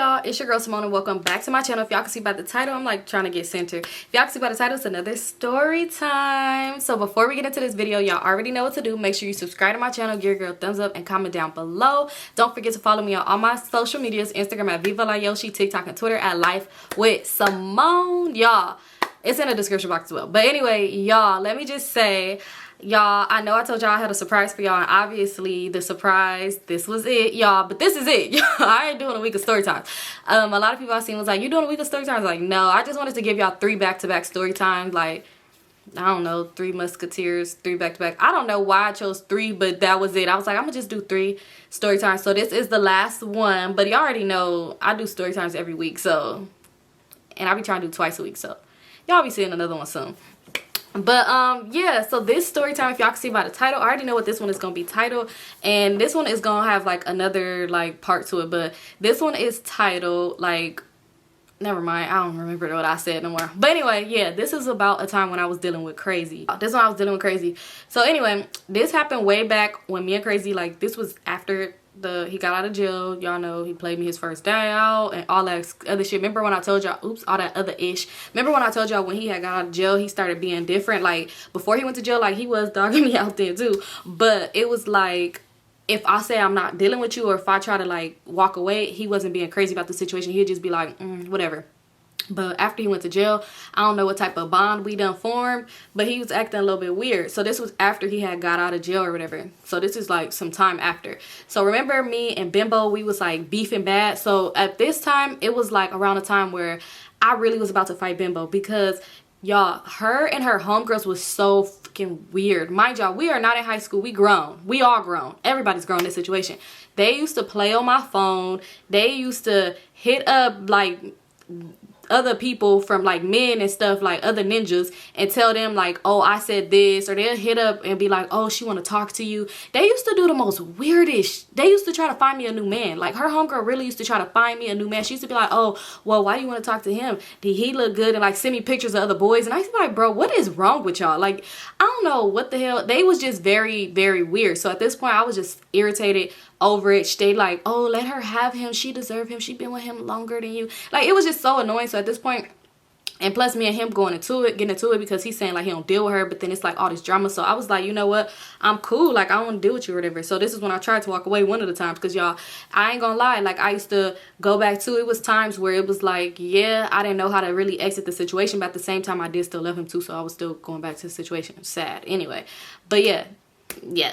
y'all, it's your girl Simone and welcome back to my channel. If y'all can see by the title, I'm like trying to get centered. If y'all can see by the title, it's another story time. So before we get into this video, y'all already know what to do. Make sure you subscribe to my channel, give your girl a thumbs up, and comment down below. Don't forget to follow me on all my social medias, Instagram at Vivalayoshii, TikTok and Twitter at LifeWithSymone. Y'all, it's in the description box as well. But anyway, y'all, let me just say, y'all, I know I told y'all I had a surprise for y'all, and obviously the surprise, this was it, y'all, but this is it. I ain't doing a week of story times. A lot of people I've seen was like, you doing a week of story times? Like, no, I just wanted to give y'all 3 back-to-back story times, like, I don't know, 3 Musketeers, 3 back-to-back. I don't know why I chose 3, but that was it. I was like, I'm gonna just do 3 story times. So this is the last one, but y'all already know I do story times every week, so, and I be trying to do twice a week, so y'all be seeing another one soon. But yeah, so this story time, if y'all can see by the title, I already know what this one is gonna be titled, and this one is gonna have like another like part to it, but this one is titled like, never mind, I don't remember what I said no more. But anyway, yeah, this is about a time when I was dealing with crazy. This one I was dealing with crazy. So anyway, this happened way back when me and Crazy, like, this was after he got out of jail. Y'all know he played me his first day out and all that other shit. Remember when I told y'all, oops, all that other ish. Remember when I told y'all when he had got out of jail, he started being different. Like, before he went to jail, like, he was dogging me out there too. But it was like, if I say I'm not dealing with you, or if I try to like walk away, he wasn't being crazy about the situation. He'd just be like, whatever. But after he went to jail, I don't know what type of bond we done formed, but he was acting a little bit weird. So this was after he had got out of jail or whatever. So this is like some time after. So remember me and Bimbo, we was like beefing bad. So at this time, it was like around a time where I really was about to fight Bimbo, because y'all, her and her homegirls was so freaking weird. Mind y'all, we are not in high school. We grown. We all grown. Everybody's grown in this situation. They used to play on my phone. They used to hit up like other people from like men and stuff, like other ninjas, and tell them like, oh, I said this, or they'll hit up and be like, oh, she want to talk to you. They used to do the most weirdest. They used to try to find me a new man. Like, her homegirl really used to try to find me a new man. She used to be like, oh, well, why do you want to talk to him? Did he look good? And like send me pictures of other boys. And I used to be like, bro, what is wrong with y'all? Like, I don't know what the hell. They was just very, very weird. So at this point, I was just irritated over it. They like, oh, let her have him. She deserve him. She been with him longer than you. Like, it was just so annoying. So at this point, and plus me and him getting into it because he's saying like he don't deal with her, but then it's like all this drama. So I was like, you know what, I'm cool, like I don't want to deal with you or whatever. So this is when I tried to walk away one of the times, because y'all, I ain't gonna lie, like I used to go back to, it was times where it was like, yeah, I didn't know how to really exit the situation, but at the same time I did still love him too, so I was still going back to the situation. Sad anyway. But yeah,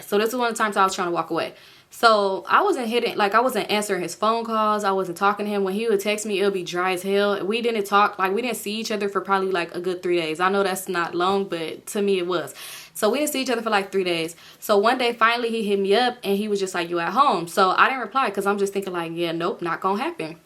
so this is one of the times I was trying to walk away. So I wasn't I wasn't answering his phone calls. I wasn't talking to him. When he would text me, it would be dry as hell. We didn't talk, like we didn't see each other for probably like a good 3 days. I know that's not long, but to me it was. So we didn't see each other for like 3 days. So one day finally he hit me up and he was just like, you at home? So I didn't reply, because I'm just thinking like, yeah, nope, not gonna happen.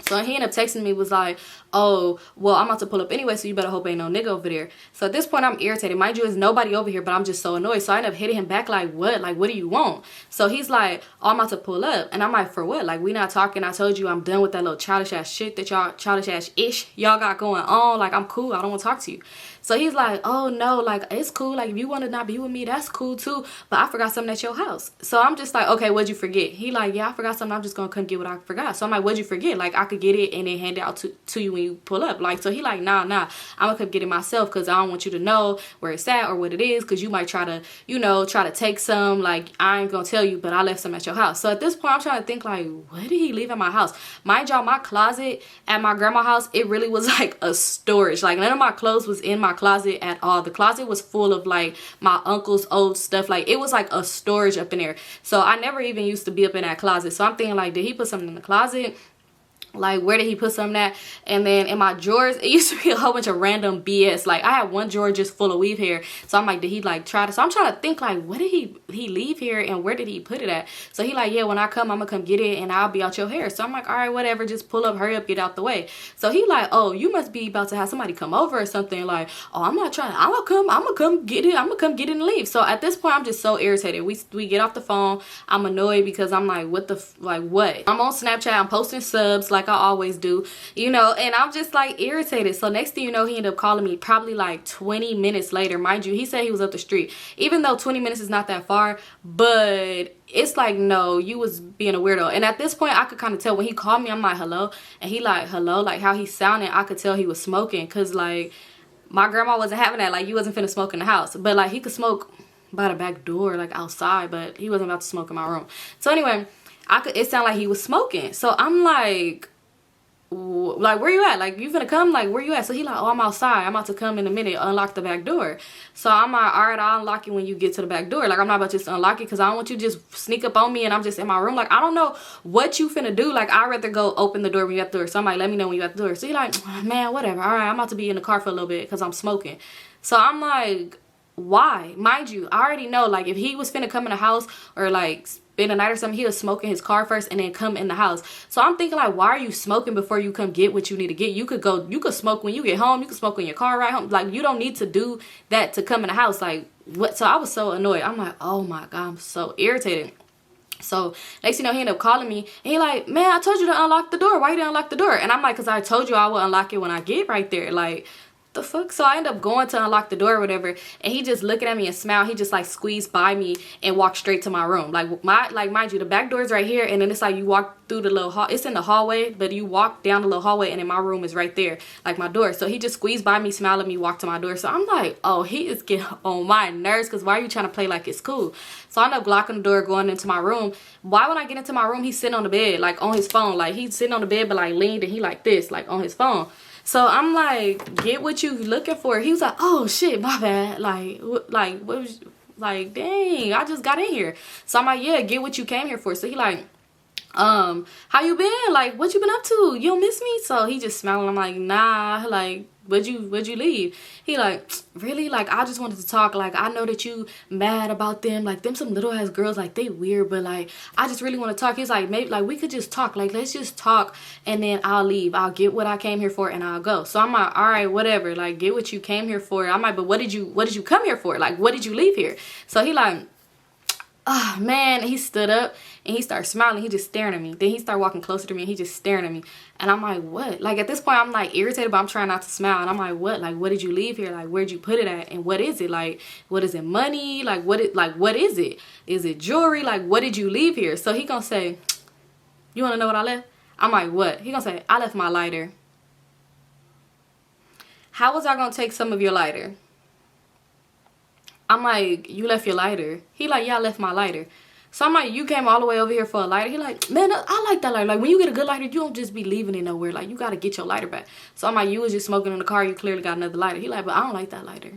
So he ended up texting me, was like, oh, well, I'm about to pull up anyway, so you better hope ain't no nigga over there. So at this point, I'm irritated. Mind you, there's nobody over here, but I'm just so annoyed. So I end up hitting him back like, what? Like, what do you want? So he's like, oh, I'm about to pull up. And I'm like, for what? Like, we not talking. I told you I'm done with that little childish ass shit that y'all, childish ass ish y'all got going on. Like, I'm cool. I don't want to talk to you. So he's like, oh, no, like, it's cool. Like, if you want to not be with me, that's cool, too. But I forgot something at your house. So I'm just like, okay, what'd you forget? He like, yeah, I forgot something. I'm just going to come get what I forgot. So I'm like, what'd you forget? Like, I could get it and then hand it out to you when you pull up. Like, so he like, nah, I'm going to come get it myself, because I don't want you to know where it's at or what it is, because you might try to, you know, try to take some. Like, I ain't going to tell you, but I left some at your house. So at this point, I'm trying to think, like, what did he leave at my house? Mind y'all, my closet at my grandma's house, it really was like a storage. Like, none of my clothes was in my closet at all. The closet was full of like my uncle's old stuff. Like, it was like a storage up in there. So I never even used to be up in that closet. So I'm thinking like, did he put something in the closet? Like, where did he put something at? And then in my drawers, it used to be a whole bunch of random BS. Like, I had one drawer just full of weave hair. So I'm like, did he like try to? So I'm trying to think like, what did he leave here and where did he put it at? So he like, yeah, when I come, I'm gonna come get it and I'll be out your hair. So I'm like, all right, whatever, just pull up, hurry up, get out the way. So he like, oh, you must be about to have somebody come over or something. Like, oh, I'm gonna come get it. I'm gonna come get it and leave. So at this point, I'm just so irritated. We get off the phone. I'm annoyed because I'm like, what? I'm on Snapchat. I'm posting subs. Like, like I always do, you know, and I'm just like irritated. So next thing you know, he ended up calling me probably like 20 minutes later. Mind you, he said he was up the street, even though 20 minutes is not that far, but it's like, no, you was being a weirdo. And at this point, I could kind of tell when he called me, I'm like, hello, and he like, hello, like how he sounded, I could tell he was smoking, because like my grandma wasn't having that. Like, you wasn't finna smoke in the house, but like he could smoke by the back door, like outside, but he wasn't about to smoke in my room. So anyway, it sounded like he was smoking. So I'm like, where you at? Like, you finna come? Like, where you at? So he like, oh, I'm outside, I'm about to come in a minute, unlock the back door. So I'm like, all right, I'll unlock it when you get to the back door. Like, I'm not about to just unlock it, because I don't want you to just sneak up on me and I'm just in my room. Like, I don't know what you finna do. Like, I'd rather go open the door when you at the door. So I'm like, let me know when you at the door. So he like, man, whatever, all right, I'm about to be in the car for a little bit because I'm smoking. So I'm like, why? Mind you, I already know, like, if he was finna come in the house or like spend a night or something, he was smoking his car first and then come in the house. So I'm thinking, like, why are you smoking before you come get what you need to get? You could smoke when you get home, you could smoke in your car ride home. Like, you don't need to do that to come in the house. Like, what? So I was so annoyed. I'm like, oh my god, I'm so irritated. So next thing you know, he ended up calling me and he like, man, I told you to unlock the door, why you didn't unlock the door? And I'm like, because I told you I would unlock it when I get right there. Like, the fuck? So I end up going to unlock the door or whatever, and he just looking at me and smile. He just like squeezed by me and walked straight to my room. Like, mind you, the back door is right here, and then it's like you walk through the little hall. It's in the hallway, but you walk down the little hallway, and then my room is right there, like my door. So he just squeezed by me, smiled at me, walked to my door. So I'm like, oh, he is getting on my nerves, because why are you trying to play like it's cool? So I end up locking the door, going into my room. Why when I get into my room, he's sitting on the bed, like on his phone. Like, he's sitting on the bed, but like leaned, and he like this, like on his phone. So I'm like, get what you looking for. He was like, oh shit, my bad. Like what was, like, dang, I just got in here. So I'm like, yeah, get what you came here for. So he like, how you been? Like, what you been up to? You don't miss me? So he just smiling. I'm like, nah, like, where'd you leave? He like, really? Like, I just wanted to talk. Like, I know that you mad about them. Like, them some little ass girls, like, they weird, but like, I just really want to talk. He's like, maybe, like, we could just talk. Like, let's just talk, and then I'll leave. I'll get what I came here for, and I'll go. So I'm like, all right, whatever. Like, get what you came here for. I'm like, but what did you come here for? Like, what did you leave here? So he like, oh man, and he stood up and he started smiling. He just staring at me. Then he started walking closer to me and he just staring at me. And I'm like, what? Like, at this point, I'm like irritated, but I'm trying not to smile. And I'm like, what? Like, what did you leave here? Like, where'd you put it at? And what is it? Like, what is it? Money? Like, what is it? Is it jewelry? Like, what did you leave here? So he gonna say, you wanna know what I left? I'm like, what? He gonna say, I left my lighter. How was I gonna take some of your lighter? I'm like, you left your lighter? He like, yeah, I left my lighter. So I'm like, you came all the way over here for a lighter? He like, man, I like that lighter. Like, when you get a good lighter, you don't just be leaving it nowhere. Like, you got to get your lighter back. So I'm like, you was just smoking in the car. You clearly got another lighter. He like, but I don't like that lighter.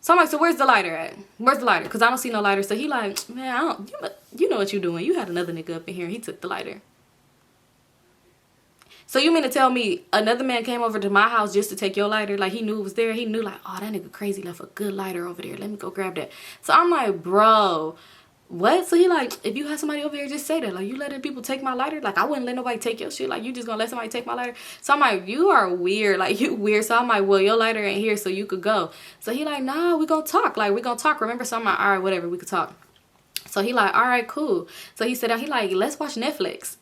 So I'm like, so where's the lighter at? Where's the lighter? Because I don't see no lighter. So he like, man, you know what you doing. You had another nigga up in here. He took the lighter. So you mean to tell me another man came over to my house just to take your lighter? Like, he knew it was there. He knew, like, oh, that nigga crazy left a good lighter over there. Let me go grab that. So I'm like, bro, what? So he like, if you have somebody over here, just say that. Like, you letting people take my lighter? Like, I wouldn't let nobody take your shit. Like, you just gonna let somebody take my lighter? So I'm like, you are weird. Like, you weird. So I'm like, well, your lighter ain't here, so you could go. So he like, nah, we gonna talk. Like, we gonna talk, remember? So I'm like, all right, whatever, we could talk. So he like, all right, cool. So he said, he like, let's watch Netflix.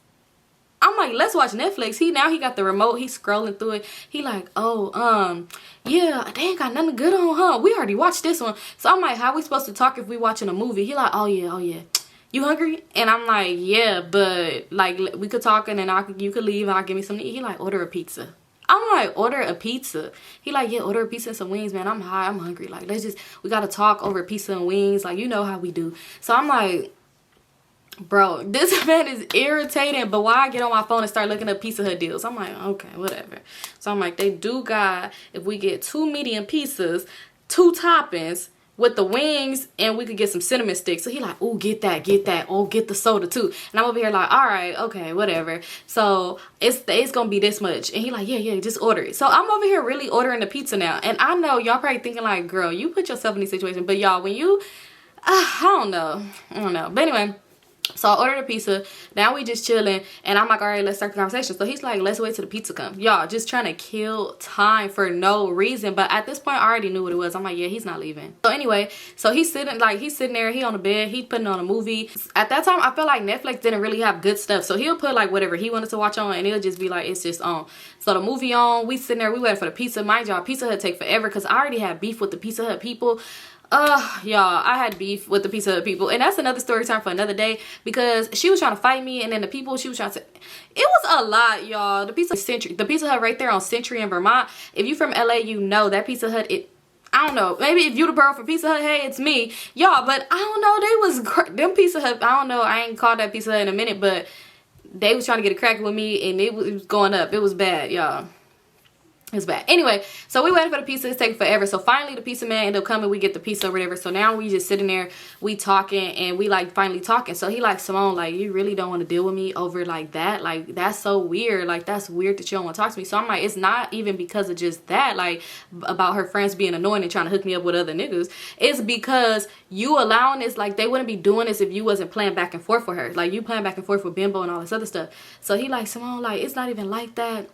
I'm like, let's watch Netflix. He got the remote. He's scrolling through it. He like, oh, yeah, they ain't got nothing good on, huh? We already watched this one. So I'm like, how we supposed to talk if we watching a movie? He like, oh yeah. You hungry? And I'm like, yeah, but like, we could talk and then you could leave and I'll give me something to eat. He like, order a pizza. I'm like, order a pizza. He like, yeah, order a pizza and some wings, man. I'm high. I'm hungry. Like, we got to talk over pizza and wings. Like, you know how we do. So I'm like, bro, this man is irritating. But why I get on my phone and start looking up Pizza Hut deals? I'm like, okay, whatever. So I'm like, they do got, if we get 2 medium pizzas, 2 toppings with the wings, and we could get some cinnamon sticks. So he like, oh, get that. Oh, get the soda too. And I'm over here like, all right, okay, whatever. So it's gonna be this much. And he like, yeah, just order it. So I'm over here really ordering the pizza now. And I know y'all probably thinking like, girl, you put yourself in these situations. But y'all, when you, I don't know. But anyway, So I ordered a pizza. Now we just chilling, and I'm like, all right, let's start the conversation. So he's like, let's wait till the pizza comes. Y'all, just trying to kill time for no reason. But at this point, I already knew what it was. I'm like, yeah, he's not leaving. So anyway, so he's sitting there, he on the bed, he putting on a movie. At that time, I feel like Netflix didn't really have good stuff. So he'll put like whatever he wanted to watch on, and it'll just be like, it's just on. So the movie on, we sitting there, we waiting for the pizza. Mind y'all, Pizza Hut take forever because I already had beef with the Pizza Hut people. Y'all, I had beef with the Pizza Hut people, and that's another story time for another day, because she was trying to fight me, and then the people she was trying to, it was a lot, y'all. The Pizza Hut right there on Century in Vermont. If you from LA, you know that Pizza Hut, I don't know, maybe if you the girl from Pizza Hut, hey, it's me, y'all. But I don't know, them Pizza Hut, I don't know, I ain't called that Pizza Hut in a minute, but they was trying to get a crack with me, and it was going up. It was bad, y'all. It's bad. Anyway, so we waited for the pizza. It's taking forever. So finally the pizza man ended up coming. We get the pizza or whatever. So now we just sitting there, we talking, and we like finally talking. So he like, Symone, like, you really don't want to deal with me over like that? Like, that's so weird. Like, that's weird that you don't want to talk to me. So I'm like, it's not even because of just that, like about her friends being annoying and trying to hook me up with other niggas. It's because you allowing this. Like, they wouldn't be doing this if you wasn't playing back and forth with her. Like, you playing back and forth with Bimbo and all this other stuff. So he like, Symone, like, it's not even like that.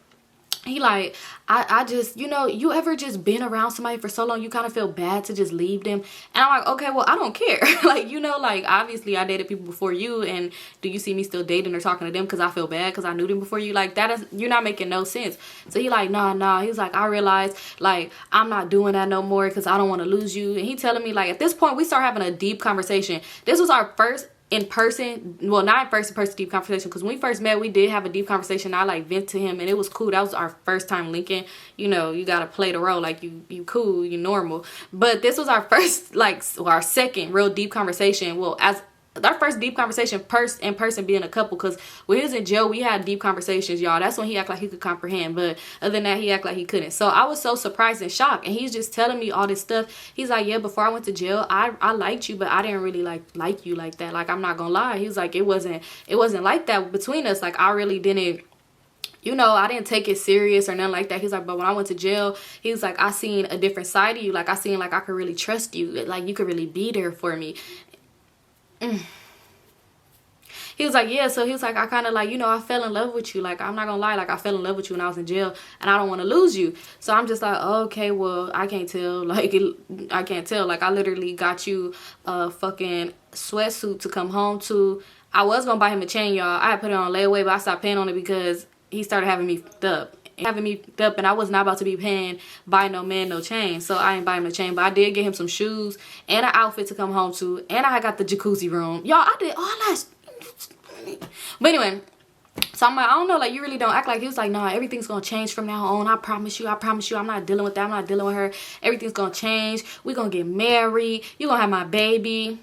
He like, I just, you know, you ever just been around somebody for so long, you kind of feel bad to just leave them? And I'm like, okay, well, I don't care. Like, you know, like, obviously I dated people before you, and do you see me still dating or talking to them because I feel bad because I knew them before you? Like, that is, you're not making no sense. So he like, nah. He was like, I realized, like, I'm not doing that no more because I don't want to lose you. And he telling me, like, at this point, we start having a deep conversation. This was our first in person, well, not in person deep conversation, because when we first met, we did have a deep conversation. I like vent to him, and it was cool. That was our first time linking. You know, you gotta play the role, like, you cool, you normal. But this was our first, like, our second real deep conversation. Well, as our first deep conversation in person being a couple, because when he was in jail, we had deep conversations, y'all. That's when he acted like he could comprehend, but other than that, he acted like he couldn't. So I was so surprised and shocked, and he's just telling me all this stuff. He's like, yeah, before I went to jail, I liked you, but I didn't really like you like that. Like, I'm not gonna lie. He was like, it wasn't like that between us. Like, I really didn't, you know, I didn't take it serious or nothing like that. He's like, but when I went to jail, he was like, I seen a different side of you. Like, I seen, like, I could really trust you. Like, you could really be there for me. He was like, yeah, so he was like, I kind of like, you know, I fell in love with you. Like, I'm not gonna lie, like, I fell in love with you when I was in jail, and I don't want to lose you. So I'm just like, okay, well, I can't tell. Like, I can't tell. Like, I literally got you a fucking sweatsuit to come home to. I was gonna buy him a chain, y'all. I had put it on layaway, but I stopped paying on it because he started having me fucked up. And I was not about to be paying buy no man no chain, so I ain't buying him a chain. But I did get him some shoes and an outfit to come home to, and I got the jacuzzi room, y'all. I did all that. But anyway, so I'm like, I don't know, like, you really don't act like. He was like, nah, everything's gonna change from now on. I promise you, I'm not dealing with that. I'm not dealing with her. Everything's gonna change. We're gonna get married. You're gonna have my baby.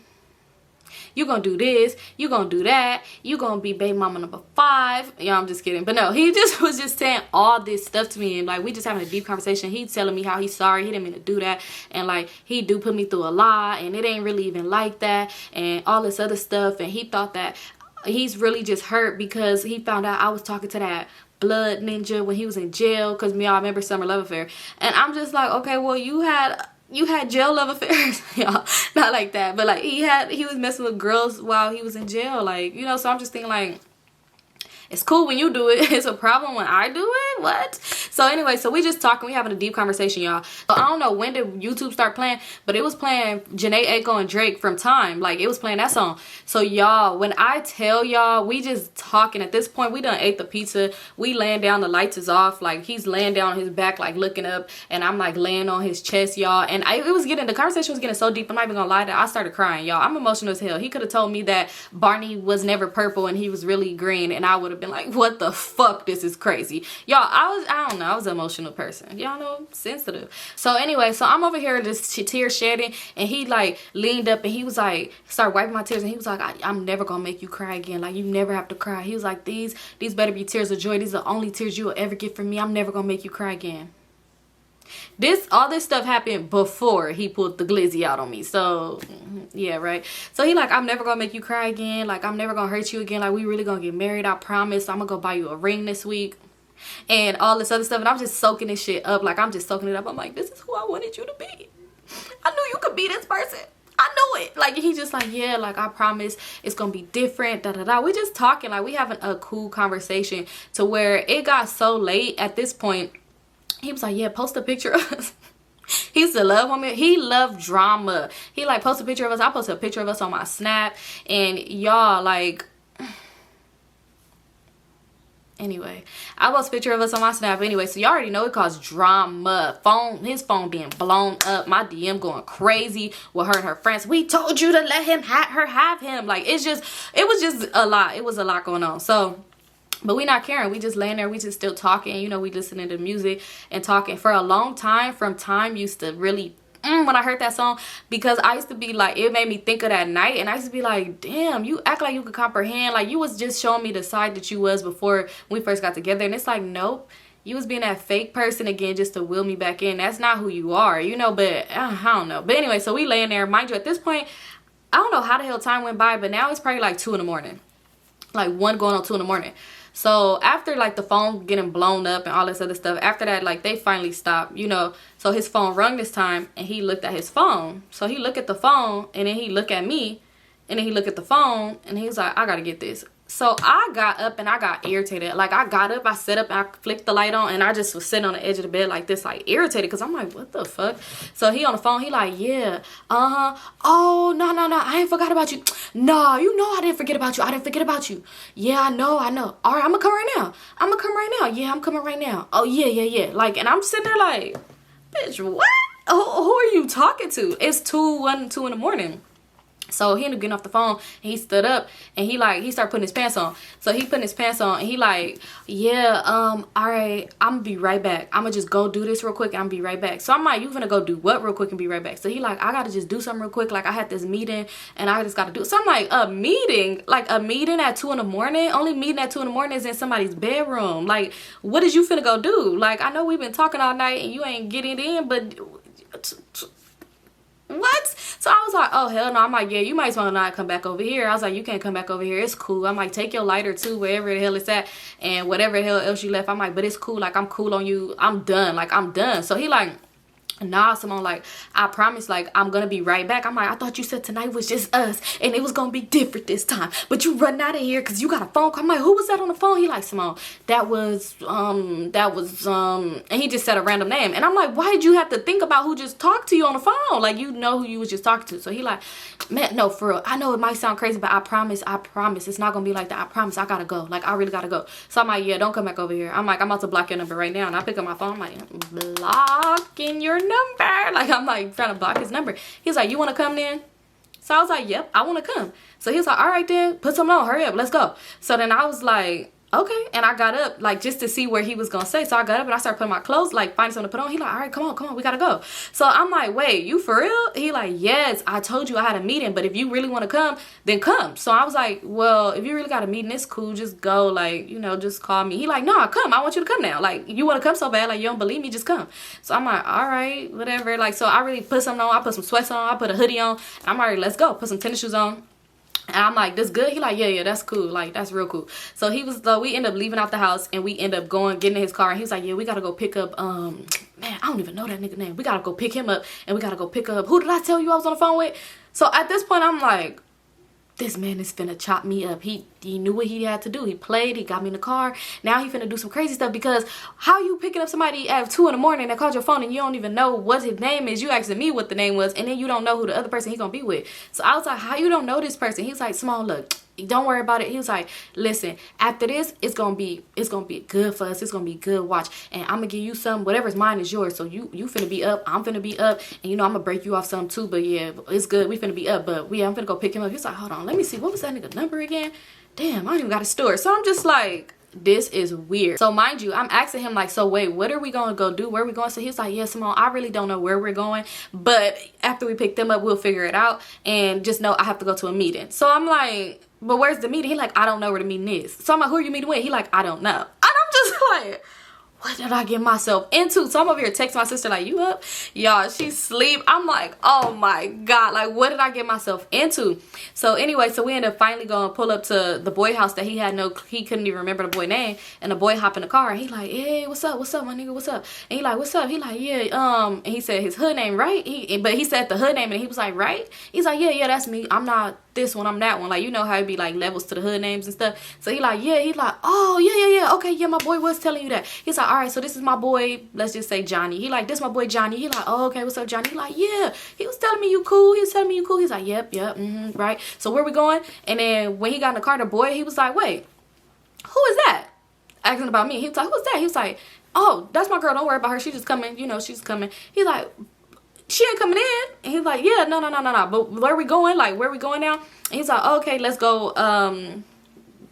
You're gonna do this, you're gonna do that, you're gonna be baby mama number 5. Yeah, I'm just kidding. But no, he just was just saying all this stuff to me, and like, we just having a deep conversation. He's telling me how he's sorry, he didn't mean to do that, and like, he do put me through a lot, and it ain't really even like that, and all this other stuff. And he thought that he's really just hurt because he found out I was talking to that blood ninja when he was in jail, because me, I remember Summer Love Affair. And I'm just like, okay, well, you had jail love affairs. Y'all, not like that, but like, he was messing with girls while he was in jail, like, you know. So I'm just thinking, like, it's cool when you do it, it's a problem when I do it? What? So anyway, so we just talking, we having a deep conversation, y'all. So I don't know when did YouTube start playing, but it was playing Janae Aiko and Drake from Time. Like, it was playing that song. So y'all, when I tell y'all, we just talking. At this point, we done ate the pizza, we laying down, the lights is off, like, he's laying down on his back, like, looking up, and I'm like laying on his chest, y'all. And the conversation was getting so deep, I'm not even gonna lie, that I started crying, y'all. I'm emotional as hell. He could have told me that Barney was never purple and he was really green, and I would have been like, what the fuck, this is crazy, y'all. I don't know, I was an emotional person, y'all know, sensitive. So anyway, so I'm over here just tear shedding, and he like leaned up and he was like, started wiping my tears, and he was like, I'm never gonna make you cry again, like, you never have to cry. He was like, these better be tears of joy, these are the only tears you will ever get from me, I'm never gonna make you cry again. All this stuff happened before he pulled the glizzy out on me. So yeah, right. So he like, I'm never gonna make you cry again, like, I'm never gonna hurt you again, like, we really gonna get married, I promise. I'm gonna go buy you a ring this week and all this other stuff. And I'm just soaking this shit up, like, I'm just soaking it up. I'm like, this is who I wanted you to be. I knew you could be this person. I knew it. Like, he just like, yeah, like, I promise it's gonna be different, da da da. We just talking, like, we having a cool conversation, to where it got so late at this point. He was like, yeah, post a picture of us. He used to love women. He loved drama. He like post a picture of us. I posted a picture of us on my Snap, and y'all, like, anyway, I post a picture of us on my Snap anyway, so y'all already know it caused drama. His phone being blown up, my DM going crazy with her and her friends. We told you to let him have him. Like, it was just a lot. It was a lot going on. So, but we not caring. We just laying there. We just still talking. You know, we listening to music and talking for a long time. From time used to really when I heard that song, because I used to be like, it made me think of that night, and I used to be like, damn, you act like you could comprehend. Like, you was just showing me the side that you was before we first got together, and it's like, nope, you was being that fake person again just to will me back in. That's not who you are, you know. But I don't know. But anyway, so we laying there. Mind you, at this point, I don't know how the hell time went by, but now it's probably like 2 in the morning, like 1 going on 2 in the morning. So after like the phone getting blown up and all this other stuff, after that, like, they finally stopped, you know. So his phone rung this time, and he looked at his phone. So he looked at the phone, and then he looked at me, and then he looked at the phone, and he was like, I gotta get this. So I got up and I got irritated. Like, I got up, I sat up, and I flicked the light on, and I just was sitting on the edge of the bed like this, like, irritated, because I'm like, what the fuck? So he on the phone, he like, yeah, oh, no, I ain't forgot about you. No, you know I didn't forget about you. I didn't forget about you. Yeah, I know. All right, I'm gonna come right now. Yeah, I'm coming right now. Oh, yeah. Like, and I'm sitting there like, bitch, what? Who are you talking to? It's 2 in the morning. So he ended up getting off the phone, and he stood up, and he started putting his pants on. So he putting his pants on, and he like, yeah, all right, I'm gonna be right back. I'm gonna just go do this real quick, and I'm gonna be right back. So I'm like, you gonna go do what real quick and be right back? So he like, I gotta just do something real quick. Like, I had this meeting, and I just gotta do it. So I'm like, a meeting at 2 in the morning? Only meeting at 2 in the morning is in somebody's bedroom. Like, what is you finna go do? Like, I know we've been talking all night, and you ain't getting it in, but what? So I was like, oh, hell no. I'm like, yeah, you might as well not come back over here. I was like, you can't come back over here. It's cool. I'm like, take your lighter too, wherever the hell it's at, and whatever the hell else you left. I'm like, but it's cool. Like, I'm cool on you. I'm done. Like, I'm done. So he like, nah, Symone, like, I promise, like, I'm gonna be right back. I'm like, I thought you said tonight was just us, and it was gonna be different this time, but you running out of here because you got a phone call. I'm like, who was that on the phone? He like, Symone, that was and he just said a random name, and I'm like, why did you have to think about who just talked to you on the phone? Like, you know who you was just talking to. So he like, man, no, for real, I know it might sound crazy, but I promise, it's not gonna be like that. I promise, I gotta go. Like, I really gotta go. So I'm like, yeah, don't come back over here. I'm like, I'm about to block your number right now, and I pick up my phone. I'm like, blocking your number. Like, I'm like trying to block his number. He's like, you want to come then? So I was like, yep, I want to come. So he was like, all right then, put something on, hurry up, let's go. So then I was like, okay, and I got up like just to see where he was gonna say. So I got up and I started putting my clothes, like finding something to put on. He like, all right, come on, we gotta go. So I'm like, wait, you for real? He like, yes, I told you I had a meeting, but if you really want to come, then come. So I was like, well, if you really got a meeting, it's cool, just go, like, you know, just call me. He like, no, come, I want you to come now. Like, you want to come so bad, like, you don't believe me, just come. So I'm like, all right, whatever. Like, so I really put something on. I put some sweats on, I put a hoodie on, and I'm already, let's go. Put some tennis shoes on. And I'm like, this good? He like, yeah, that's cool. Like, that's real cool. So we end up leaving out the house, and we end up getting in his car, and he was like, yeah, we gotta go pick up, man, I don't even know that nigga name. We gotta go pick him up, and we gotta go pick up, who did I tell you I was on the phone with? So at this point, I'm like, this man is finna chop me up. He knew what he had to do. He played, he got me in the car. Now he finna do some crazy stuff, because how you picking up somebody at 2 in the morning that called your phone and you don't even know what his name is? You asking me what the name was, and then you don't know who the other person he gonna be with. So I was like, how you don't know this person? He's like, Symone, look, don't worry about it. He was like, listen, after this, it's gonna be good for us. It's gonna be good watch, and I'm gonna give you some, whatever's mine is yours. So you finna be up, I'm finna be up, and you know I'm gonna break you off some too, but yeah, it's good, we finna be up. But I'm finna go pick him up. He's like, hold on, let me see, what was that nigga number again? Damn, I don't even got a store. So I'm just like, this is weird. So mind you, I'm asking him like, so wait, what are we gonna go do? Where are we going? So he's like, yeah, Symone, I really don't know where we're going, but after we pick them up, we'll figure it out, and just know I have to go to a meeting. So I'm like, but where's the meeting? He like, I don't know where the meeting is. So I'm like, who are you meeting with? He like, I don't know. And I'm just like, what did I get myself into? So I'm over here texting my sister like, you up? Y'all, she's asleep. I'm like, oh my God, like what did I get myself into? So anyway, so we ended up finally going to pull up to the boy house that he couldn't even remember the boy name. And the boy hop in the car and he like, hey, what's up, my nigga, what's up? And he like, what's up? He like, yeah, and he said his hood name, right? But he said the hood name and he was like, right? He's like, yeah, that's me. I'm not this one, I'm that one. Like, you know how it be like levels to the hood names and stuff. So he like, yeah, he like, oh yeah, okay, yeah, my boy was telling you that. He's like, all right, so this is my boy, let's just say Johnny. He like, this my boy Johnny. He like, oh, okay, what's up, Johnny? He like, yeah, he was telling me you cool. He's like, yep, right. So where we going? And then when he got in the car, the boy, he was like, wait, who is that? Asking about me. He was like, who's that? He was like, oh, that's my girl, don't worry about her, she just coming, you know, she's coming. He's like, she ain't coming in. And he's like, yeah, no, but where we going? Like, where we going now? And he's like, okay, let's go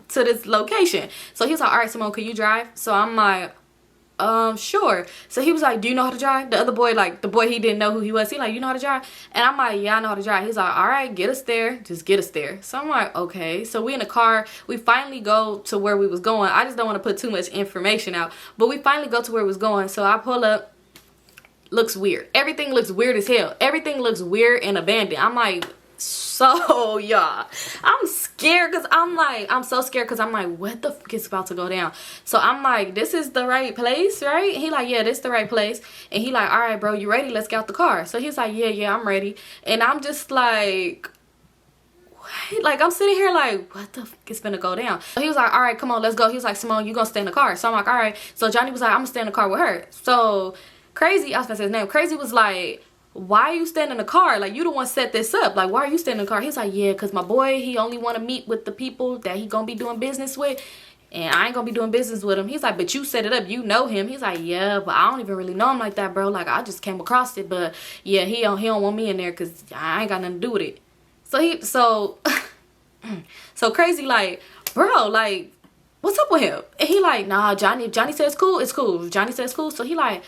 to this location. So he's like, all right, Simone, can you drive? So I'm like, sure. So he was like, do you know how to drive? The other boy, like the boy, he didn't know who he was. He like, you know how to drive? And I'm like, yeah, I know how to drive. He's like, all right, get us there. Just get us there. So I'm like, okay. So we in the car. We finally go to where we was going. I just don't want to put too much information out. But we finally go to where we was going. So I pull up. Looks weird. Everything looks weird as hell. Everything looks weird and abandoned. I'm like, so y'all, I'm scared because I'm so scared because I'm like, what the fuck is about to go down? So I'm like, this is the right place, right? He like, yeah, this is the right place. And he like, all right, bro, you ready? Let's get out the car. So he's like, yeah, I'm ready. And I'm just like, what? Like, I'm sitting here like, what the fuck is gonna go down? So he was like, all right, come on, let's go. He was like, Simone, you gonna stay in the car? So I'm like, all right. So Johnny was like, I'm gonna stay in the car with her. So Crazy, I was gonna say his name. Crazy was like, why are you standing in the car? Like, you the one set this up. Like, why are you standing in the car? He's like, yeah, because my boy, he only want to meet with the people that he gonna be doing business with. And I ain't gonna be doing business with him. He's like, but you set it up. You know him. He's like, yeah, but I don't even really know him like that, bro. Like, I just came across it. But yeah, he don't want me in there because I ain't got nothing to do with it. So so Crazy like, bro, like, what's up with him? And he like, nah, Johnny says cool. It's cool. Johnny says cool. So he like,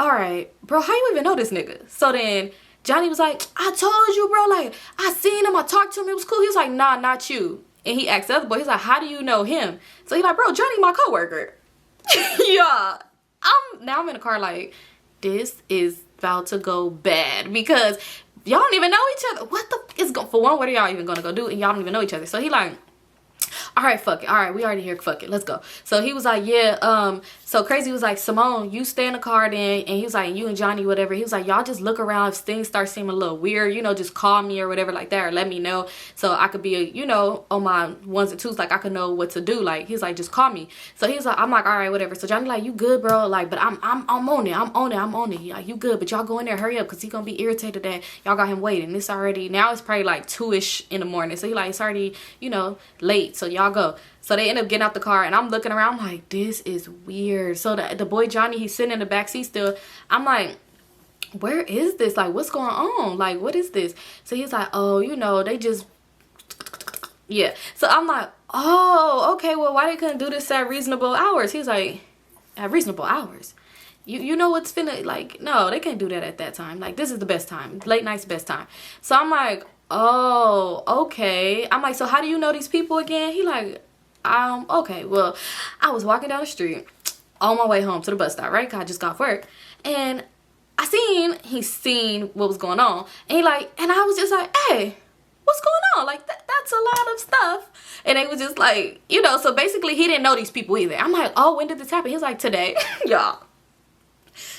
all right, bro, how you even know this nigga? So then Johnny was like, I told you, bro, like, I seen him, I talked to him, it was cool. He was like, nah, not you. And he asked the other boy, he's like, how do you know him? So he's like, bro, Johnny my coworker. Yeah, now I'm in the car like, this is about to go bad because y'all don't even know each other. What the f is going, for one, what are y'all even gonna go do? And y'all don't even know each other. So he like, all right, fuck it. All right, we already here. Fuck it. Let's go. So he was like, yeah. So Crazy was like, Simone, you stay in the car then. And he was like, you and Johnny, whatever. He was like, y'all just look around. If things start seeming a little weird, you know, just call me or whatever like that, or let me know so I could be, you know, on my ones and twos, like I could know what to do. Like he's like, just call me. So he's like, I'm like, all right, whatever. So Johnny like, you good, bro? Like, but I'm on it. I'm on it. He like, you good? But y'all go in there, hurry up, because he gonna be irritated that y'all got him waiting. It's already, now it's probably like 2-ish in the morning. So he like, it's already, you know, late. So y'all go. So they end up getting out the car and I'm looking around, I'm like, this is weird. So the boy Johnny, he's sitting in the back seat still. I'm like, where is this? Like, what's going on? Like, what is this? So he's like, oh, you know, they just, yeah. So I'm like, oh, okay, well, why they couldn't do this at reasonable hours? He's like, at reasonable hours? You know what's finna, like, no, they can't do that at that time. Like, this is the best time. Late night's best time. So I'm like, oh, okay. I'm like, so how do you know these people again? He like, okay, well, I was walking down the street on my way home to the bus stop, right? 'Cause I just got off work. And he seen what was going on. And he like, and I was just like, hey, what's going on? Like, that's a lot of stuff. And it was just like, you know, so basically he didn't know these people either. I'm like, oh, when did this happen? He's like, today. Y'all.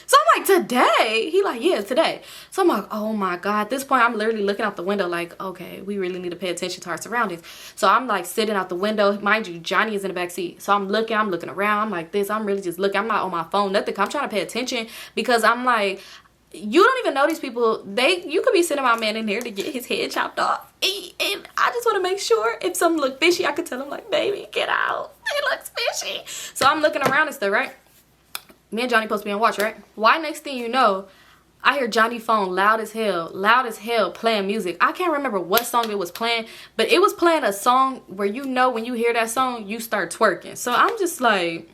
So I'm like, today? He like, yeah, today. So I'm like, oh my God. At this point, I'm literally looking out the window like, okay, we really need to pay attention to our surroundings. So I'm like sitting out the window. Mind you, Johnny is in the back seat. So I'm looking around. I'm like this. I'm really just looking. I'm not on my phone, nothing. I'm trying to pay attention because I'm like, you don't even know these people. You could be sending my man in here to get his head chopped off. And I just want to make sure if something look fishy, I could tell him like, baby, get out. It looks fishy. So I'm looking around and stuff, right? Me and Johnny supposed to be on watch, right? Why next thing you know, I hear Johnny's phone loud as hell, playing music. I can't remember what song it was playing, but it was playing a song where, you know, when you hear that song, you start twerking. So I'm just like,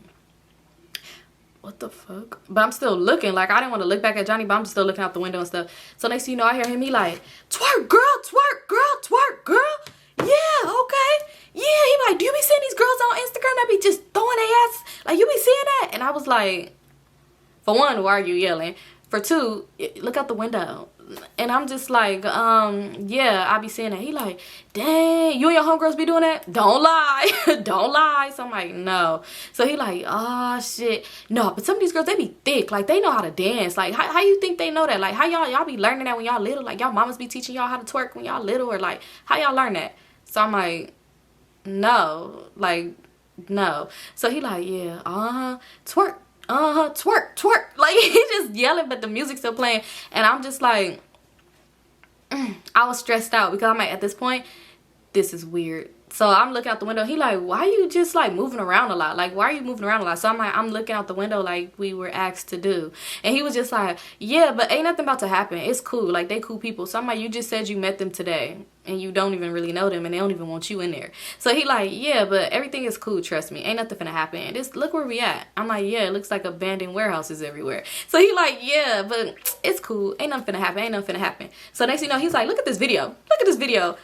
what the fuck? But I'm still looking. Like, I didn't want to look back at Johnny, but I'm just still looking out the window and stuff. So next thing you know, I hear him, he like, twerk, girl, twerk, girl, twerk, girl. Yeah, okay. yeah, he like, do you be seeing these girls on Instagram that be just throwing their ass? Like, you be seeing that? And I was like, for one, why are you yelling? For two, look out the window. And I'm just like, yeah, I be seeing that. He like, dang, you and your homegirls be doing that? Don't lie. Don't lie. So I'm like, no. So he like, oh shit. No, but some of these girls, they be thick. Like, they know how to dance. Like, how you think they know that? Like, how y'all be learning that when y'all little? Like, y'all mamas be teaching y'all how to twerk when y'all little? Or like, how y'all learn that? So I'm like, no. Like, no. So he like, yeah, twerk. Twerk, twerk. Like, he just yelling, but the music's still playing. And I'm just like, I was stressed out because I'm like, at this point, this is weird. So I'm looking out the window. He like, why are you just like moving around a lot? Like, why are you moving around a lot? So I'm like, I'm looking out the window like we were asked to do. And he was just like, yeah, but ain't nothing about to happen. It's cool. Like, they cool people. So I'm like, you just said you met them today and you don't even really know them and they don't even want you in there. So he like, yeah, but everything is cool. Trust me. Ain't nothing finna happen. And just look where we at. I'm like, yeah, it looks like abandoned warehouses everywhere. So he like, yeah, but it's cool. Ain't nothing finna happen. Ain't nothing finna happen. So next thing you know, he's like, look at this video. Look at this video.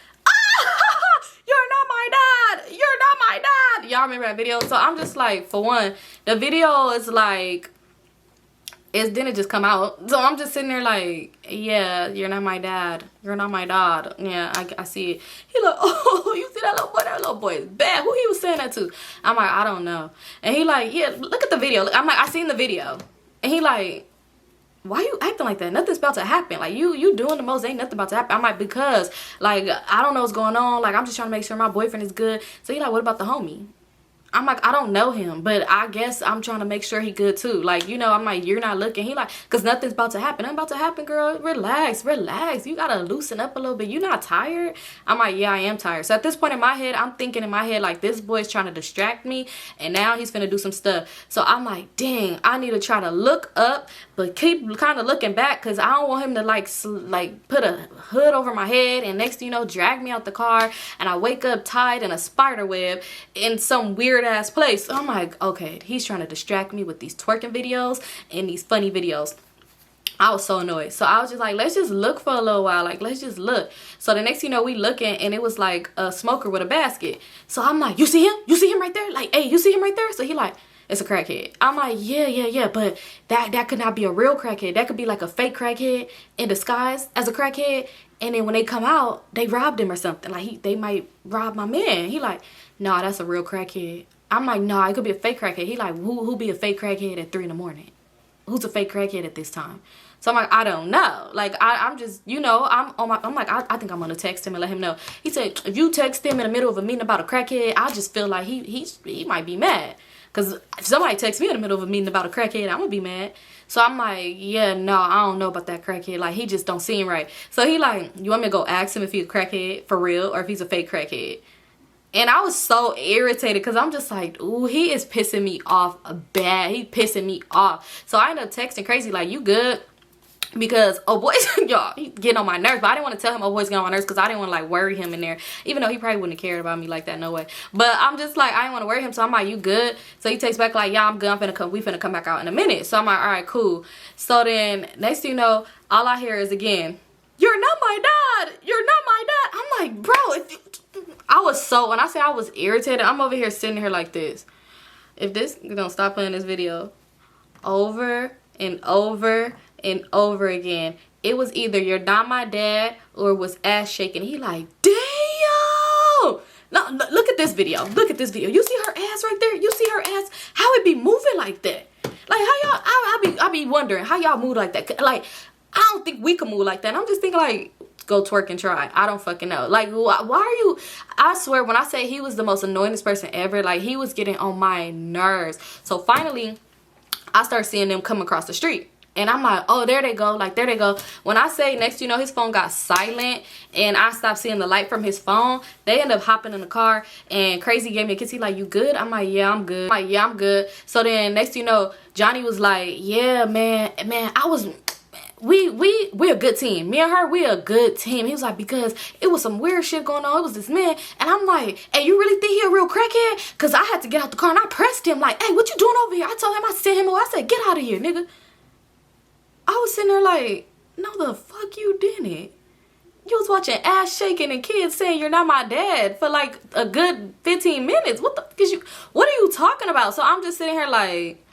You're not my dad. You're not my dad. Y'all remember that video? So I'm just like, for one, the video is like, it didn't just come out. So I'm just sitting there like, yeah, you're not my dad. You're not my dad. Yeah, I see it. He like, oh, you see that little boy? That little boy is bad. Who he was saying that to? I'm like, I don't know. And he like, yeah, look at the video. I'm like, I seen the video. And he like, why you acting like that? Nothing's about to happen. Like, you doing the most, ain't nothing about to happen. I'm like, because, like, I don't know what's going on. Like, I'm just trying to make sure my boyfriend is good. So he like, what about the homie? I'm like, I don't know him, but I guess I'm trying to make sure he good too. Like, you know, I'm like, you're not looking. He like, because nothing's about to happen. Nothing about to happen, girl. Relax, relax. You got to loosen up a little bit. You not tired? I'm like, yeah, I am tired. So at this point in my head, I'm thinking in my head, like, this boy's trying to distract me, and now he's finna do some stuff. So I'm like, dang, I need to try to look up, but keep kind of looking back, because I don't want him to, like put a hood over my head, and next thing you know, drag me out the car, and I wake up tied in a spider web in some weird ass place. So I'm like, okay, he's trying to distract me with these twerking videos and these funny videos. I was so annoyed. So I was just like, let's just look for a little while. Like, let's just look. So the next thing you know, we looking, and it was like a smoker with a basket. So I'm like, you see him? You see him right there? Like, hey, you see him right there? So he like, it's a crackhead. I'm like, yeah, but that could not be a real crackhead. That could be like a fake crackhead in disguise as a crackhead. And then when they come out, they robbed him or something. Like, they might rob my man. He like, nah, that's a real crackhead. I'm like, nah, it could be a fake crackhead. He like, who be a fake crackhead at 3 in the morning? Who's a fake crackhead at this time? So I'm like, I don't know. Like, I'm just, you know, I'm like, I think I'm gonna text him and let him know. He said, if you text him in the middle of a meeting about a crackhead, I just feel like he might be mad. Because if somebody texts me in the middle of a meeting about a crackhead, I'm gonna be mad. So I'm like, yeah, no, I don't know about that crackhead. Like, he just don't seem right. So he like, you want me to go ask him if he's a crackhead for real or if he's a fake crackhead? And I was so irritated because I'm just like, ooh, he is pissing me off bad. He pissing me off. So I ended up texting crazy like, you good? Because oh boy, y'all, he getting on my nerves. But I didn't want to tell him oh boy's getting on my nerves because I didn't want to like worry him in there. Even though he probably wouldn't have cared about me like that, no way. But I'm just like, I didn't want to worry him. So I'm like, you good? So he takes back like, yeah, I'm good. We finna come back out in a minute. So I'm like, all right, cool. So then next thing you know, all I hear is again, you're not my dad. You're not my dad. I'm like, bro, I was so, when I say I was irritated, I'm over here sitting here like this. If this don't stop playing this video over and over and over again, it was either you're not my dad or it was ass shaking. He like, damn. No, look at this video. Look at this video. You see her ass right there? You see her ass? How it be moving like that? Like, how y'all, I be wondering how y'all move like that. Like, I don't think we can move like that. And I'm just thinking like, go twerk and try. I don't fucking know. Like, why are you? I swear, when I say he was the most annoyingest person ever, like, he was getting on my nerves. So finally, I start seeing them come across the street. And I'm like, oh, there they go. Like, there they go. When I say next, you know, his phone got silent and I stopped seeing the light from his phone, they end up hopping in the car and Crazy gave me a kiss. He like, you good? I'm like, yeah, I'm good. I'm like, yeah, I'm good. So then next, you know, Johnny was like, yeah, man, we're a good team. Me and her, we're a good team. He was like, because it was some weird shit going on. It was this man. And I'm like, hey, you really think he a real crackhead? Because I had to get out the car and I pressed him like, hey, what you doing over here? I told him, I sent him away. I said, get out of here, nigga. I was sitting there like, no, the fuck you didn't. You was watching ass shaking and kids saying you're not my dad for like a good 15 minutes. What are you talking about? So I'm just sitting here like,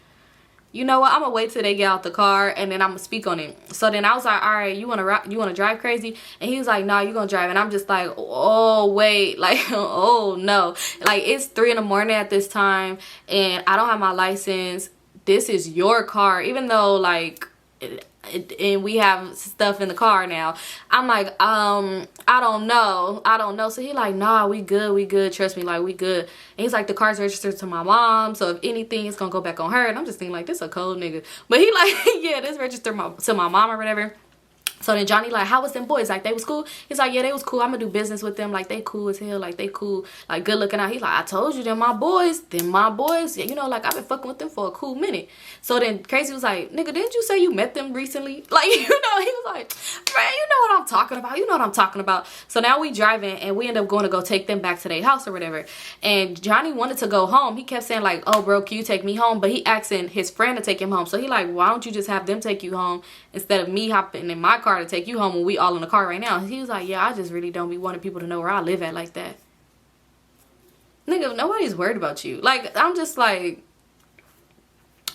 you know what, I'm gonna wait till they get out the car and then I'm gonna speak on it. So then I was like, all right, you wanna drive crazy? And he was like, nah, you gonna drive. And I'm just like, oh wait, like, oh no, like it's 3 in the morning at this time and I don't have my license. This is your car, even though like and we have stuff in the car now. I'm like, I don't know. So he like, nah, we good, trust me, like we good. And he's like, the car's registered to my mom, so if anything it's gonna go back on her. And I'm just thinking like, this a cold nigga. But he like, yeah, this registered to my mom or whatever. So then Johnny like, how was them boys? Like, they was cool? He's like, yeah, they was cool. I'm gonna do business with them. Like, they cool as hell. Like, they cool. Like, good looking out. He's like, I told you, them my boys. Them my boys. Yeah, you know, like, I've been fucking with them for a cool minute. So then Crazy was like, nigga, didn't you say you met them recently? Like, you know, he was like, man, you know what I'm talking about. You know what I'm talking about. So now we driving and we end up going to go take them back to their house or whatever. And Johnny wanted to go home. He kept saying like, oh, bro, can you take me home? But he asking his friend to take him home. So he like, why don't you just have them take you home instead of me hopping in my car to take you home when we all in the car right now? He was like, yeah, I just really don't be wanting people to know where I live at like that. Nigga, nobody's worried about you. Like, I'm just like,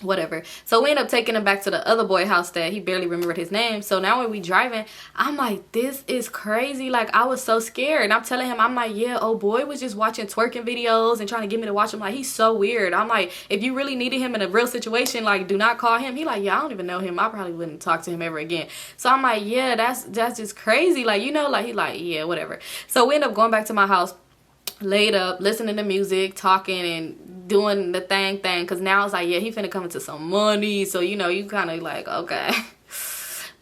whatever. So we end up taking him back to the other boy house that he barely remembered his name. So now when we driving, I'm like, this is crazy. Like, I was so scared. And I'm telling him, I'm like, yeah, oh boy was just watching twerking videos and trying to get me to watch him. Like, he's so weird. I'm like, if you really needed him in a real situation, like, do not call him. He like, yeah, I don't even know him. I probably wouldn't talk to him ever again. So I'm like, yeah, that's just crazy. Like, you know, like, he like, yeah, whatever. So we end up going back to my house, laid up, listening to music, talking and doing the thing because now it's like, yeah, he finna come into some money. So, you know, you kind of like, okay,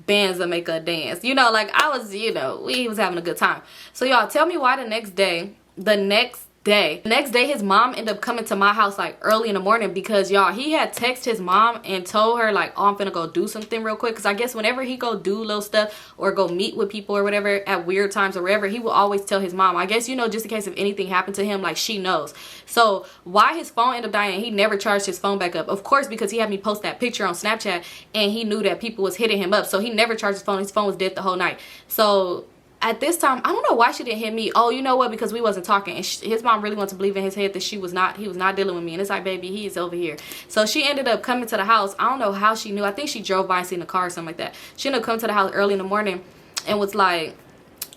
bands that make her dance, you know, like I was, you know, we was having a good time. So y'all, tell me why the next day his mom ended up coming to my house like early in the morning, because y'all, he had texted his mom and told her like, oh, I'm finna go do something real quick. Because I guess whenever he go do little stuff or go meet with people or whatever at weird times or wherever, he will always tell his mom, I guess, you know, just in case if anything happened to him, like she knows. So why his phone ended up dying, he never charged his phone back up, of course, because he had me post that picture on Snapchat and he knew that people was hitting him up. So he never charged his phone was dead the whole night. So at this time, I don't know why she didn't hit me. Oh, you know what? Because we wasn't talking. And his mom really wanted to believe in his head that he was not dealing with me. And it's like, baby, he is over here. So she ended up coming to the house. I don't know how she knew. I think she drove by and seen the car or something like that. She ended up coming to the house early in the morning and was like,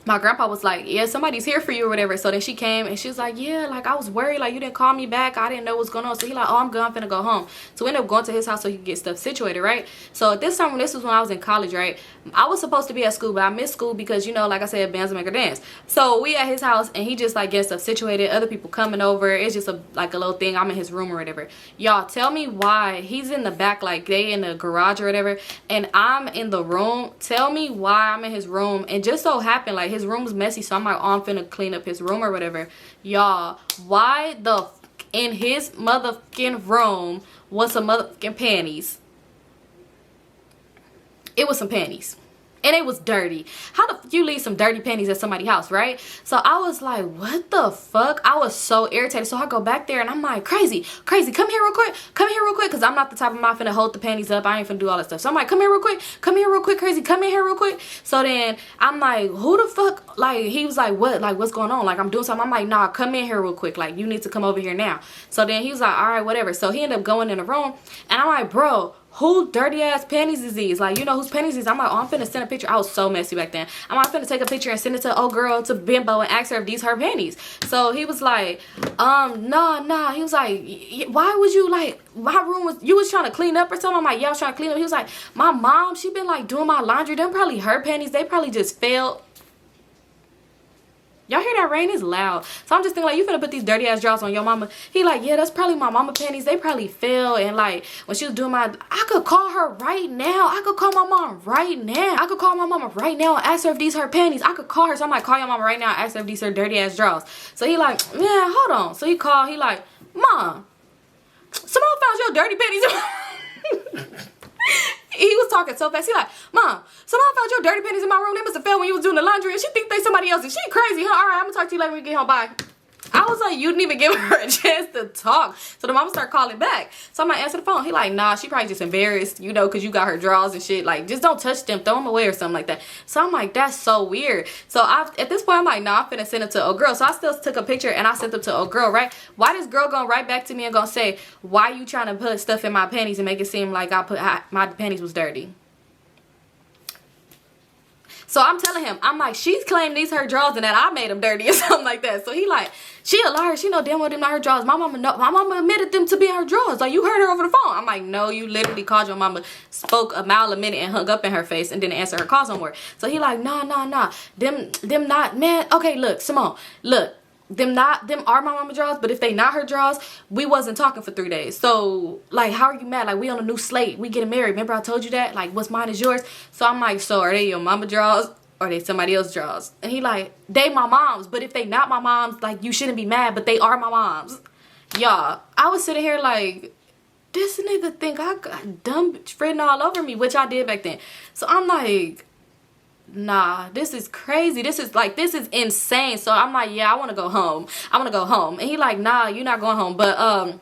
my grandpa was like, yeah, somebody's here for you or whatever. So then she came and she was like, yeah, like I was worried, like you didn't call me back, I didn't know what's going on. So he like, oh, I'm good, I'm finna go home. So we ended up going to his house so he could get stuff situated, right? So at this time, this was when I was in college, right? I was supposed to be at school, but I missed school because, you know, like I said, bands will make her dance. So we at his house and he just like getting stuff situated, other people coming over. It's just like a little thing. I'm in his room or whatever. Y'all, tell me why he's in the back, like they in the garage or whatever, and I'm in the room. Tell me why I'm in his room. And just so happened, like his room was messy, so I'm like, oh, I'm finna clean up his room or whatever. Y'all, why the in his motherfucking room was some motherfucking panties? It was some panties. And it was dirty. How the you leave some dirty panties at somebody's house, right? So I was like, what the fuck? I was so irritated. So I go back there and I'm like, crazy, come here real quick, because I'm not the type of mom finna hold the panties up. I ain't finna do all that stuff. So I'm like, come here real quick, crazy, come in here real quick. So then I'm like, who the fuck? Like, he was like, what? Like, what's going on? Like, I'm doing something. I'm like, nah, come in here real quick. Like, you need to come over here now. So then he was like, all right, whatever. So he ended up going in the room and I'm like, bro, who dirty ass panties is these? Like, you know whose panties is? I'm like, oh, I'm finna send a picture. I was so messy back then. I'm like, I'm finna take a picture and send it to old girl, to Bimbo, and ask her if these her panties. So he was like, nah. He was like, why was you like, my room was, you was trying to clean up or something? I'm like, yeah, I was trying to clean up. He was like, my mom, she been like doing my laundry. Them probably her panties. They probably just failed. Y'all hear that rain? Is loud. So I'm just thinking like, you finna put these dirty ass drawers on your mama. He like, yeah, that's probably my mama panties. They probably fell. And like, when she was doing my, I could call her right now. I could call my mom right now. I could call my mama right now and ask her if these her panties. I could call her. So I'm like, call your mama right now and ask her if these her dirty ass drawers. So he like, yeah, hold on. So he called. He like, Mom, Simone found your dirty panties. He was talking so fast. He like, Mom, someone found your dirty panties in my room. They must have fell when you was doing the laundry. And she think they somebody else's. She crazy, huh? All right, I'm gonna talk to you later when we get home. Bye. I I was like, you didn't even give her a chance to talk. So the mama started calling back. So I'm like, answer the phone. He like, nah, she probably just embarrassed, you know, because you got her drawers and shit. Like, just don't touch them, throw them away or something like that. So I'm like, that's so weird. So at this point, I'm like, nah, I'm finna send it to old girl. So I still took a picture and I sent them to old girl, right? Why this girl gonna write back to me and gonna say, why you trying to put stuff in my panties and make it seem like my panties was dirty? So I'm telling him, I'm like, she's claimed these her drawers and that I made them dirty or something like that. So he like, she a liar. She know damn well them not her drawers. My mama admitted them to be her drawers. Like, you heard her over the phone. I'm like, no, you literally called your mama, spoke a mile a minute and hung up in her face and didn't answer her calls no more. So he like, nah. Them not, man. Okay, look, Symone, look. Them are my mama drawers, but if they not her drawers, we wasn't talking for 3 days. So like, how are you mad? Like, we on a new slate, we getting married. Remember I told you that? Like, what's mine is yours. So I'm like, so are they your mama drawers or are they somebody else's drawers? And he like, they my mom's, but if they not my mom's, like, you shouldn't be mad, but they are my mom's. Y'all, I was sitting here like, this nigga think I got dumb written all over me, which I did back then. So I'm like, nah, this is crazy. This is insane. So I'm like, yeah, I want to go home. And he like, nah, you're not going home, but I'm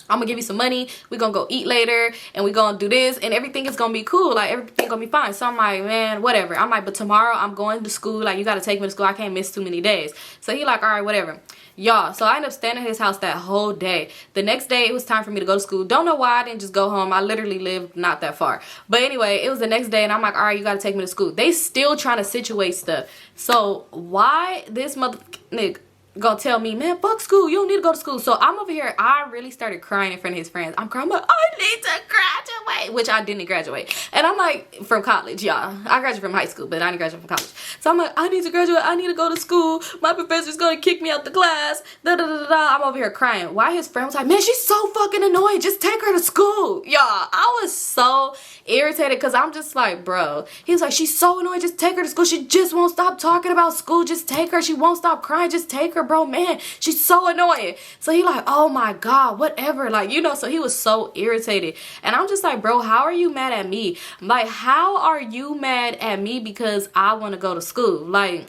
gonna give you some money. We're gonna go eat later and we're gonna do this and everything is gonna be cool. Like, everything gonna be fine. So I'm like, man, whatever. I'm like, but tomorrow I'm going to school. Like, you gotta take me to school. I can't miss too many days. So he like, all right, whatever. Y'all, so I ended up staying at his house that whole day. The next day, it was time for me to go to school. Don't know why I didn't just go home. I literally lived not that far. But anyway, it was the next day, and I'm like, all right, you got to take me to school. They still trying to situate stuff. So why this mother nigga gonna tell me, man, fuck school, you don't need to go to school? So I'm over here, I really started crying in front of his friends. I'm crying, I'm like, I need to graduate, which I didn't graduate. And I'm like, from college, y'all. I graduated from high school, but I didn't graduate from college. So I'm like, I need to graduate, I need to go to school. My professor's gonna kick me out the class. I'm over here crying. Why his friend was like, man, she's so fucking annoying, just take her to school. Y'all, I was so irritated because I'm just like, bro. He was like, she's so annoying, just take her to school. She just won't stop talking about school. Just take her. She won't stop crying. Just take her, bro, man, she's so annoying. So he like, oh my god, whatever, like, you know. So he was so irritated and I'm just like, bro, how are you mad at me? Like, how are you mad at me because I want to go to school? Like,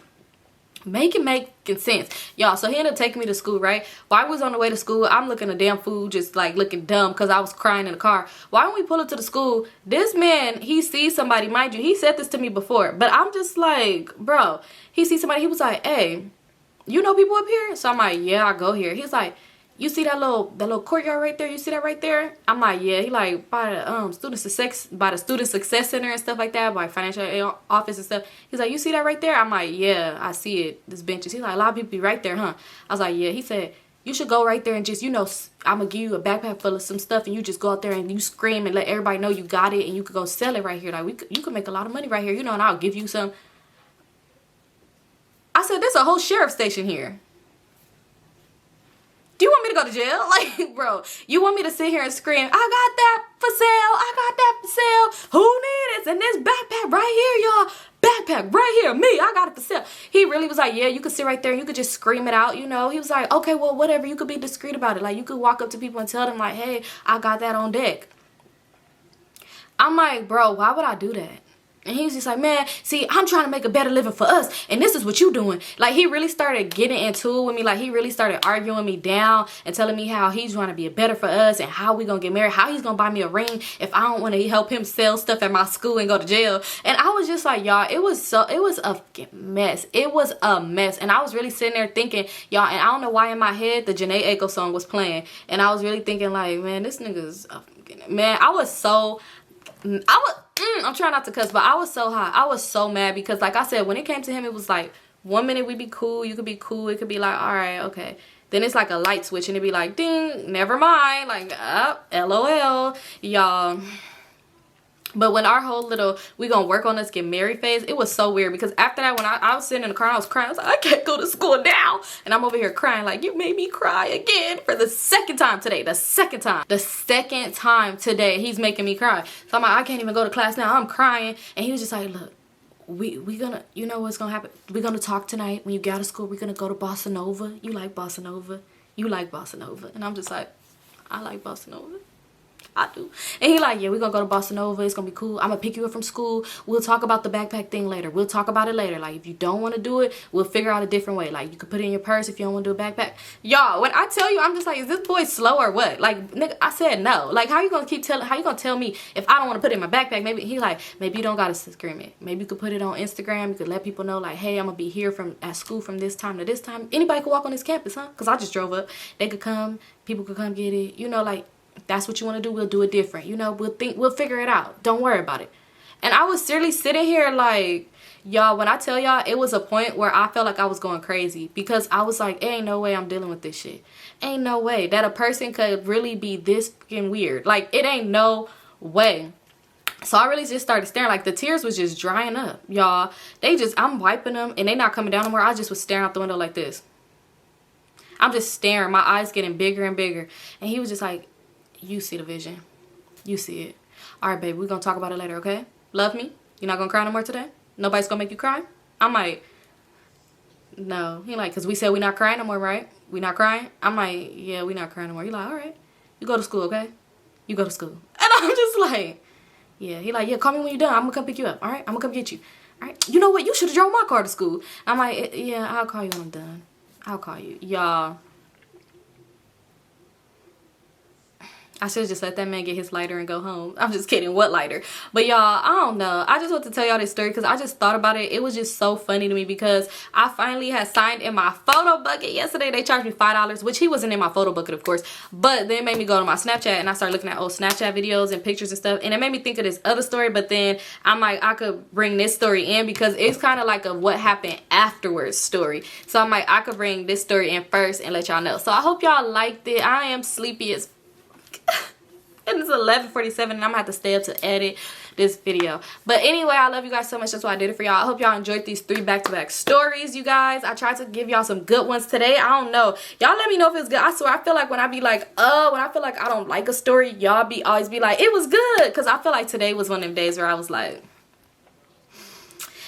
make it making sense, y'all. So he ended up taking me to school, right? While I was on the way to school, I'm looking at damn food, just like looking dumb because I was crying in the car. Why don't we pull up to the school? This man, he sees somebody, mind you, he said this to me before, but I'm just like, bro, he sees somebody, he was like, hey, you know people up here? So I'm like, yeah, I go here. He's like, you see that little courtyard right there? You see that right there? I'm like, yeah. He like, by the student success center and stuff like that, by financial aid office and stuff. He's like, you see that right there? I'm like, yeah, I see it. This benches. He's like, a lot of people be right there, huh? I was like, yeah. He said, you should go right there and just, you know, I'm gonna give you a backpack full of some stuff and you just go out there and you scream and let everybody know you got it and you could go sell it right here. Like, you could make a lot of money right here, you know, and I'll give you some. I said, there's a whole sheriff station here. Do you want me to go to jail? Like, bro, you want me to sit here and scream, I got that for sale, I got that for sale. Who needs it? And this backpack right here, y'all. Backpack right here, me, I got it for sale. He really was like, yeah, you could sit right there and you could just scream it out, you know. He was like, okay, well, whatever, you could be discreet about it. Like, you could walk up to people and tell them, like, hey, I got that on deck. I'm like, bro, why would I do that? And he's just like, man, see, I'm trying to make a better living for us, and this is what you doing. Like, he really started getting into it with me. Like, he really started arguing me down and telling me how he's trying to be better for us and how we gonna get married, how he's gonna buy me a ring if I don't want to help him sell stuff at my school and go to jail. And I was just like, y'all, it was a mess. It was a mess. And I was really sitting there thinking, y'all, and I don't know why in my head the Janae Aiko song was playing, and I was really thinking, like, man, this nigga's man. I'm trying not to cuss, but I was so hot. I was so mad because, like I said, when it came to him, it was like 1 minute we be cool, you could be cool, it could be like, all right, okay. Then it's like a light switch and it'd be like, ding, never mind, like, LOL, y'all. But when our whole little, we gonna work on this get married phase, it was so weird because after that, when I was sitting in the car, I was crying. I was like, I can't go to school now. And I'm over here crying like, you made me cry again for the second time today. The second time today, he's making me cry. So I'm like, I can't even go to class now. I'm crying. And he was just like, look, we gonna, you know what's gonna happen? We're gonna talk tonight. When you get out of school, we're gonna go to Bossa Nova. You like Bossa Nova? You like Bossa Nova? And I'm just like, I like Bossa Nova. I do. And he like, yeah, we're gonna go to Bossa Nova. It's gonna be cool. I'm gonna pick you up from school. We'll talk about the backpack thing later. We'll talk about it later. Like, if you don't want to do it, we'll figure out a different way. Like, you could put it in your purse if you don't want to do a backpack. Y'all, when I tell you, I'm just like, is this boy slow or what? Like, nigga, I said no. Like, how you gonna tell me if I don't want to put it in my backpack? Maybe he like, maybe you don't gotta scream it. Maybe you could put it on Instagram. You could let people know, like, hey, I'm gonna be here at school from this time to this time. Anybody could walk on this campus, huh? Because I just drove up. They could come. People could come get it. You know, like, if that's what you want to do, we'll do it different. You know, we'll figure it out. Don't worry about it. And I was seriously sitting here like, y'all, when I tell y'all, it was a point where I felt like I was going crazy because I was like, ain't no way I'm dealing with this shit. Ain't no way that a person could really be this fucking weird. Like, it ain't no way. So I really just started staring. Like, the tears was just drying up, y'all. I'm wiping them and they not coming down anymore. I just was staring out the window like this. I'm just staring. My eyes getting bigger and bigger. And he was just like, you see the vision. You see it. All right, baby, we're going to talk about it later, okay? Love me? You're not going to cry no more today? Nobody's going to make you cry? I'm like, no. He like, because we said we're not crying no more, right? We not crying? I'm like, yeah, we not crying no more. He like, all right. You go to school, okay? You go to school. And I'm just like, yeah. He like, yeah, call me when you're done. I'm going to come pick you up, all right? I'm going to come get you. All right? You know what? You should have drove my car to school. I'm like, yeah, I'll call you when I'm done. I'll call you. Y'all. I should have just let that man get his lighter and go home. I'm just kidding. What lighter? But y'all, I don't know. I just want to tell y'all this story because I just thought about it. It was just so funny to me because I finally had signed in my photo bucket yesterday. They charged me $5, which he wasn't in my photo bucket, of course. But then it made me go to my Snapchat and I started looking at old Snapchat videos and pictures and stuff. And it made me think of this other story. But then I'm like, I could bring this story in because it's kind of like a what happened afterwards story. So I'm like, I could bring this story in first and let y'all know. So I hope y'all liked it. I am sleepy as and it's 11:47 and I'm gonna have to stay up to edit this video. But anyway, I love you guys so much. That's why I did it for y'all. I hope y'all enjoyed these 3 back-to-back stories, you guys. I tried to give y'all some good ones today. I don't know. Y'all let me know if it's good. I swear, I feel like when I be like, oh, when I feel like I don't like a story, y'all always be like, it was good. Because I feel like today was one of them days where I was like,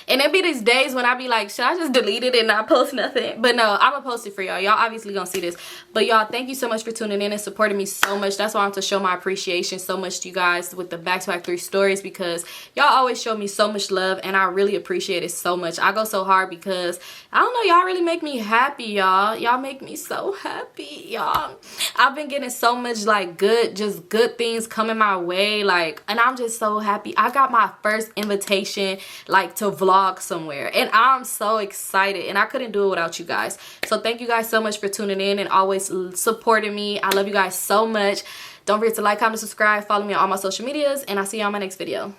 and it be these days when I be like, should I just delete it and not post nothing? But no, I'm going to post it for y'all. Y'all obviously going to see this. But y'all, thank you so much for tuning in and supporting me so much. That's why I want to show my appreciation so much to you guys with the back-to-back 3 stories because y'all always show me so much love and I really appreciate it so much. I go so hard because, I don't know, y'all really make me happy, y'all. Y'all make me so happy, y'all. I've been getting so much, like, good things coming my way, like, and I'm just so happy. I got my first invitation, like, to vlog somewhere and I'm so excited and I couldn't do it without you guys. So thank you guys so much for tuning in and always supporting me. I love you guys so much. Don't forget to like, comment, subscribe, follow me on all my social medias, and I'll see you on my next video.